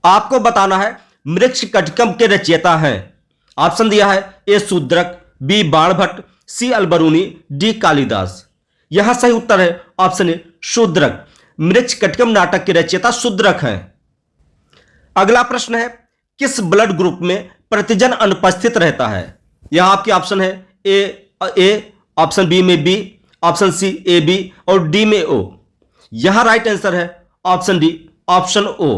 आपको बताना है मृच्छकटिकम के रचयिता हैं। ऑप्शन दिया है ए शूद्रक, बी बाणभट्ट, सी अलबरूनी, डी कालिदास। यहां सही उत्तर है ऑप्शन ए शूद्रक। मृच्छकटिकम नाटक के रचयिता शूद्रक हैं। अगला प्रश्न है किस ब्लड ग्रुप में प्रतिजन अनुपस्थित रहता है? यहां आपके ऑप्शन है ए, ऑप्शन बी में B, option C A B और डी में ओ। यहां राइट आंसर है option D, option O.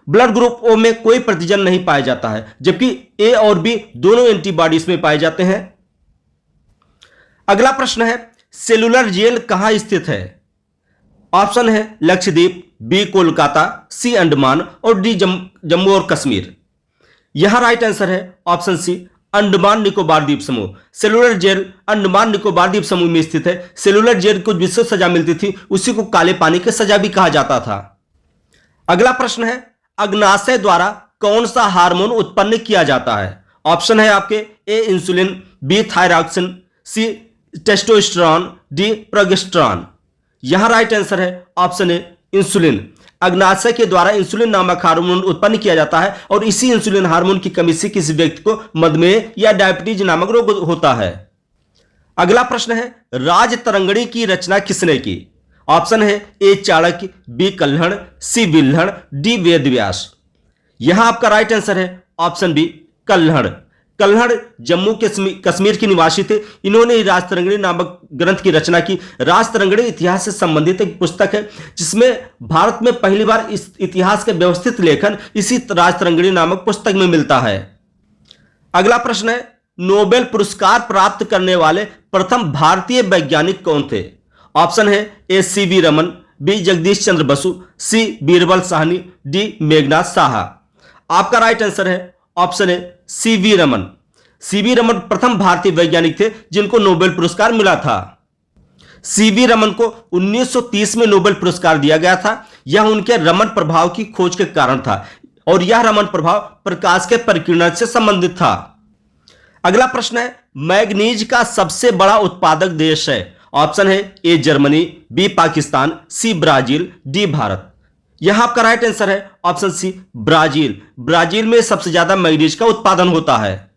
Blood group O में कोई प्रतिजन नहीं पाया जाता है, जबकि ए और बी दोनों एंटीबॉडीज में पाए जाते हैं। अगला प्रश्न है सेलुलर जेल कहां स्थित है? ऑप्शन है लक्षद्वीप, बी कोलकाता, सी अंडमान और डी जम्मू और कश्मीर। यहां राइट आंसर है ऑप्शन सी अंडमान निकोबार द्वीप समूह। सेलुलर जेल अंडमान निकोबार द्वीप समूह में स्थित है। सेलुलर जेल को जिससे सजा मिलती थी उसी को काले पानी की सजा भी कहा जाता था। अगला प्रश्न है अग्नाशय द्वारा कौन सा हार्मोन उत्पन्न किया जाता है? ऑप्शन है आपके ए इंसुलिन, बी थायरॉक्सिन, सी टेस्टोस्टेरोन, डी प्रोजेस्टेरोन। यहां राइट आंसर है ऑप्शन ए इंसुलिन। अग्नाशय के द्वारा इंसुलिन नामक हार्मोन उत्पन्न किया जाता है और इसी इंसुलिन हार्मोन की कमी से किसी व्यक्ति को मधुमेह या डायबिटीज नामक रोग होता है। अगला प्रश्न है राजतरंगिणी की रचना किसने की? ऑप्शन है ए चाणक्य, बी कल्हड़, सी विल्हड़, डी वेदव्यास। यहां आपका राइट आंसर है ऑप्शन बी कल्हड़। कल्हड़ जम्मू कश्मीर के निवासी थे। इन्होंने राजतरंगिणी नामक ग्रंथ की रचना की। राजतरंगिणी इतिहास से संबंधित एक पुस्तक है जिसमें भारत में पहली बार इस इतिहास का व्यवस्थित लेखन इसी राजतरंगिणी नामक पुस्तक में मिलता है। अगला प्रश्न है नोबेल पुरस्कार प्राप्त करने वाले प्रथम भारतीय वैज्ञानिक कौन थे? ऑप्शन है A C V Raman, B Jagadish Chandra Basu, C Birbal Sahni, D Meghnath Saha. आपका राइट आंसर है ऑप्शन है C V Raman. C V Raman प्रथम भारतीय वैज्ञानिक थे जिनको नोबेल पुरस्कार मिला था। सी वी रमन को 1930 में नोबेल पुरस्कार दिया गया था। यह उनके रमन प्रभाव की खोज के कारण था और यह रमन प्रभाव प्रकाश के परिकिरण से संबंधित था। अगला प्रश्न है मैग्नीज का सबसे बड़ा उत्पादक देश है? ऑप्शन है A Germany, B Pakistan, C Brazil, D Bharat. यहां आपका राइट आंसर है ऑप्शन सी ब्राजील। ब्राजील में सबसे ज्यादा मैग्नीज का उत्पादन होता है।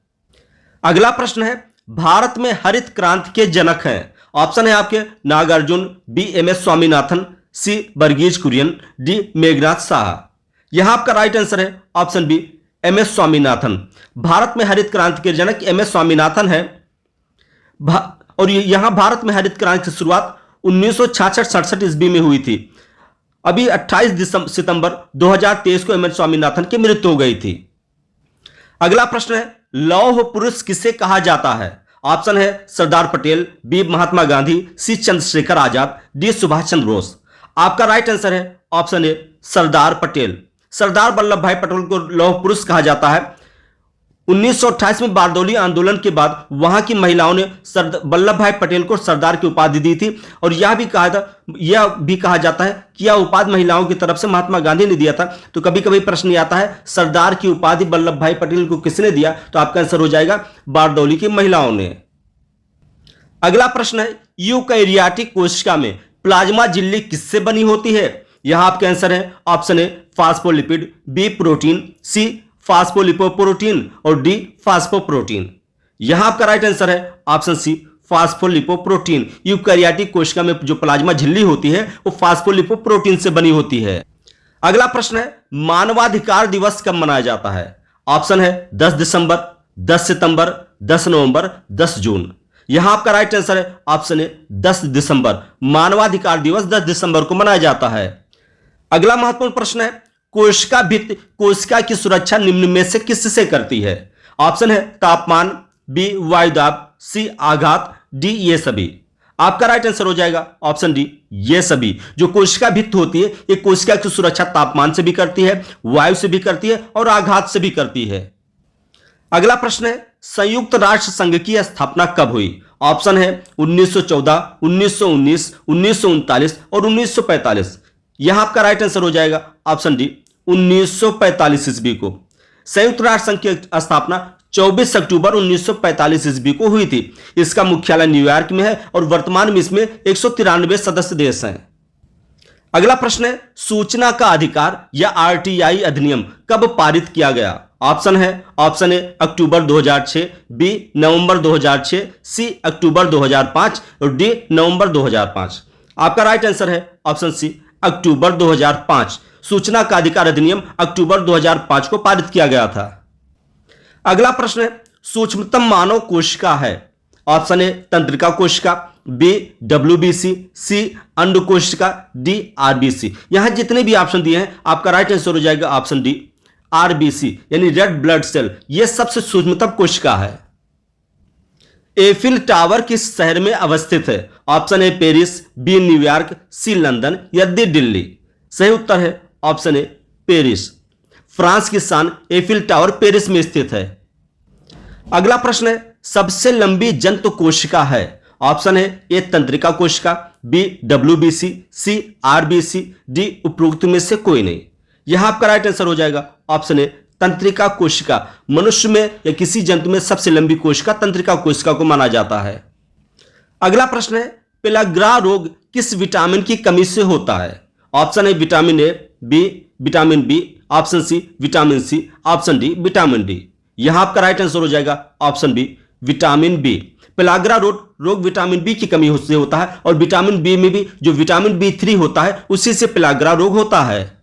अगला प्रश्न है भारत में हरित क्रांति के जनक हैं? ऑप्शन है आपके Nagarjun, B M S Swaminathan, C Verghese Kurien, D Meghnath Saha. यहां आपका राइट आंसर है option B M S Swaminathan. भारत में हरित क्रांति के जनक एम एस स्वामीनाथन है। और यहां भारत में हरित क्रांति की शुरुआत 1966-67 ईस्वी में हुई थी। अभी 28 सितंबर 2023 को एम एस स्वामीनाथन की मृत्यु हो गई थी। अगला प्रश्न है लौह पुरुष किसे कहा जाता है? ऑप्शन है सरदार पटेल, बी महात्मा गांधी, सी चंद्रशेखर आजाद, डी सुभाष चंद्र बोस। आपका राइट आंसर है ऑप्शन ए सरदार पटेल। सरदार वल्लभ भाई पटेल को लौह पुरुष कहा जाता है। 1928 में बारदौली आंदोलन के बाद वहां की महिलाओं ने वल्लभ भाई पटेल को सरदार की उपाधि दी थी और यह भी कहा जाता है कि यह उपाधि महिलाओं की तरफ से महात्मा गांधी ने दिया था। तो कभी कभी प्रश्न आता है सरदार की उपाधि वल्लभ भाई पटेल को किसने दिया? तो आपका आंसर हो जाएगा बारदौली की महिलाओं ने। अगला प्रश्न है यूकैरियोटिक कोशिका में प्लाज्मा झिल्ली किससे बनी होती है? यहां आपके आंसर है option A phospholipid, B protein, C phospholipoprotein और डी फास्फोप्रोटीन। यहां आपका राइट आंसर है ऑप्शन सी फास्फोलिपोप्रोटीन। यूकैरियोटिक कोशिका में जो प्लाज्मा झिल्ली होती है वो फास्फोलिपोप्रोटीन से बनी होती है। अगला प्रश्न है मानवाधिकार दिवस कब मनाया जाता है? ऑप्शन है 10 दिसंबर, 10 सितंबर, 10 नवंबर, 10 जून। यहां आपका राइट आंसर है ऑप्शन है 10 दिसंबर। मानवाधिकार दिवस 10 दिसंबर को मनाया जाता है। अगला महत्वपूर्ण प्रश्न है कोशिका की सुरक्षा निम्न में से किससे करती है? ऑप्शन है तापमान, बी वायुदाब, सी आघात, डी ये सभी। आपका राइट आंसर हो जाएगा ऑप्शन डी ये सभी। जो कोशिका भित्त होती है ये कोशिका की सुरक्षा तापमान से भी करती है, वायु से भी करती है और आघात से भी करती है। अगला प्रश्न है संयुक्त राष्ट्र संघ की स्थापना कब हुई? ऑप्शन है 1914, 1919, 1939 और 1945। यहां आपका राइट आंसर हो जाएगा ऑप्शन डी 1945 ईस्वी को। संयुक्त राष्ट्र संघ की स्थापना 24 अक्टूबर 1945 ईस्वी को हुई थी। इसका मुख्यालय न्यूयॉर्क में है और वर्तमान में इसमें 193 सदस्य देश हैं। अगला प्रश्न है, सूचना का अधिकार या आरटीआई अधिनियम कब पारित किया गया? ऑप्शन ए अक्टूबर 2006, बी नवंबर 2006, सी अक्टूबर 2005 और डी नवंबर 2005। आपका राइट आंसर है ऑप्शन सी अक्टूबर 2005। सूचना का अधिकार अधिनियम अक्टूबर 2005 को पारित किया गया था। अगला प्रश्न है, सूक्ष्मतम मानव कोशिका है? ऑप्शन ए तंत्रिका कोशिका, बी डब्ल्यूबीसी, सी अंड कोशिका, डी आरबीसी। यहां जितने भी ऑप्शन दिए हैं आपका राइट आंसर हो जाएगा ऑप्शन डी आरबीसी यानी रेड ब्लड सेल। यह सबसे सूक्ष्मतम कोशिका है। एफिल टावर किस शहर में अवस्थित है? Option A Paris, B New York, C London या डी दिल्ली। सही उत्तर है ऑप्शन ए पेरिस। फ्रांस की शान एफिल टावर पेरिस में स्थित है। अगला प्रश्न है, सबसे लंबी जंतु कोशिका है? ऑप्शन ए तंत्रिका कोशिका, बी डब्ल्यूबीसी, सी आरबीसी, डी उपरोक्त में से कोई नहीं। यहां आपका राइट आंसर हो जाएगा ऑप्शन ए तंत्रिका कोशिका। मनुष्य में या किसी जंतु में सबसे लंबी कोशिका तंत्रिका कोशिका को माना जाता है। अगला प्रश्न है, पेलाग्रा रोग किस विटामिन की कमी से होता है? Option A vitamin A, B vitamin B, option C vitamin C, option D vitamin D. यहां आपका राइट आंसर हो जाएगा option B vitamin B. Pellagra रोग विटामिन बी की कमी से होता है और विटामिन बी में भी जो विटामिन B3 होता है उसी से पेलाग्रा रोग होता है।